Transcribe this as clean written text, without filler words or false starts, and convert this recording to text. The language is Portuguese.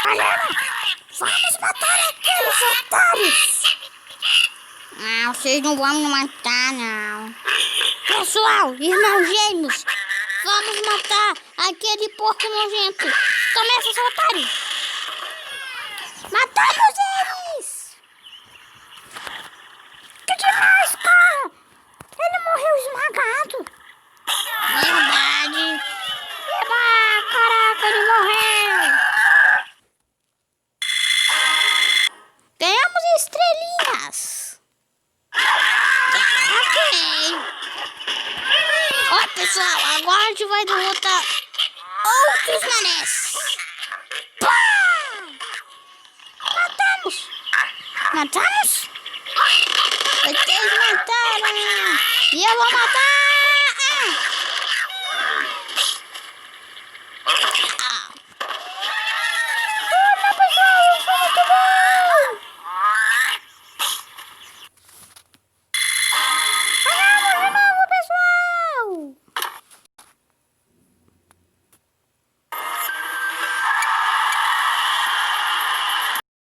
Galera, vamos matar aqueles otários. Não, vocês não vão me matar, não. Pessoal, irmãos gêmeos, vamos matar aquele porco nojento. Começa, seu otário. Matamos eles! Que demais, cara! Ele morreu esmagado. Verdade. Eba, caraca, ele morreu. Ganhamos estrelinhas. Ok. Ó, pessoal, agora a gente vai derrotar outros manés. Matamos! Matamos? Vocês mataram! E eu vou matar!